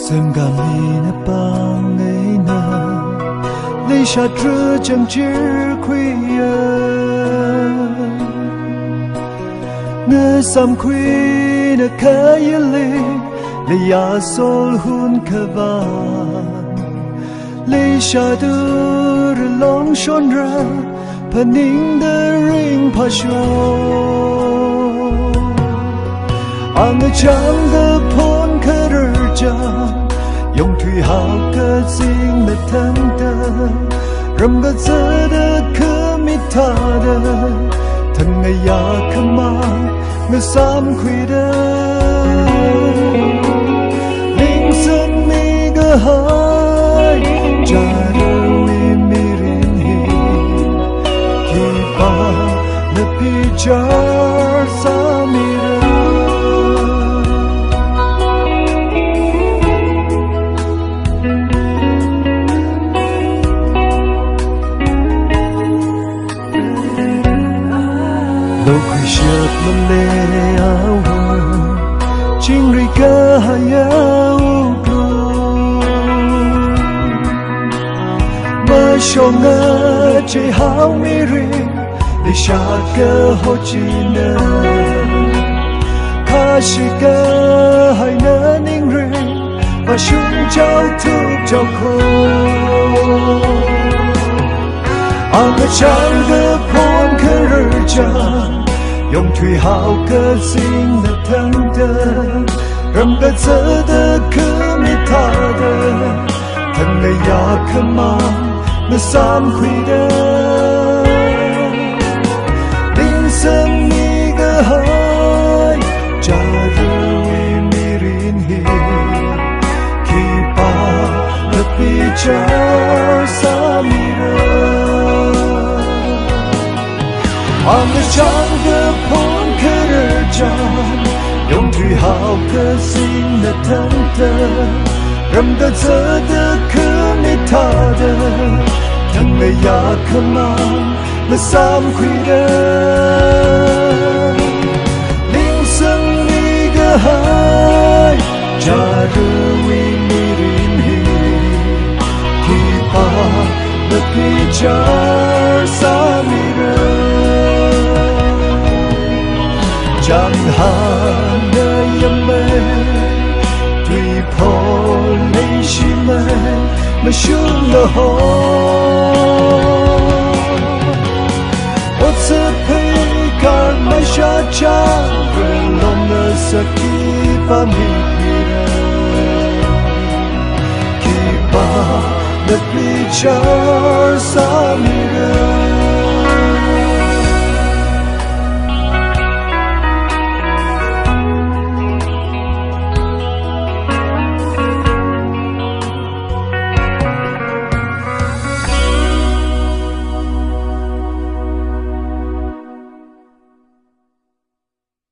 Xem gà mi nè bang ấy nè lấy xa trưa chẳng chữ khuya nè sam khuya nè khá yê lê lấy ya sol hun khá vàng lấy xa đưa rì long shon ra pa ninh đê ring pa shô ang chang đê phôn khá rơ chang Yong thủy hào cơ dinh mệt thân tơ Râm gật dơ đơ khơ mít thà đơ Thân ngày ya khơ mang ngơ xám khuy đơ Linh sân mi gơ hai Cha đơ uy mi rin hi Khi ba nơ pi char sa mi đơ Đâu khi shớt lâm lê áo hờ Chính rì cơ hai áo gồm Mơ shô ngơ chê hao mi rì Để xa cơ hô chi nơ Khá shì cơ hai nơ ninh rì Và shung cháu thúc cháu khô Ang chang gơ phôn khơ rơ chang Yong thủy hào cơ dinh nè thân tơ Râm gật dơ đơ khơ mi thà đơ Thân ngày ya khơ mang nè xám khuy đơ Linh sân mi gơ hai Cha rơ uy mi rin hi Khi ba nè pi char sa mi rơ Ang chang gơ phôn khơ rơ chang Yong thủy hào cơ dinh nè thân tơ Râm gật dơ đơ khơ mi thà đơ Thân ngày ya khơ mang nè xám khuy đơ Linh sân mi gơ hai Cha rơ uy mi rin hi Khi ba nè pi char sa mi rơ Chẳng hạn nơi yếm mê Tùy phô lấy xì mê Mà xuống lỡ hò Ốt sơ phê cả mai xa chang Về lòng nơ sơ kì ba mi kì rơ Kì ba nơ pi char sa mi rơ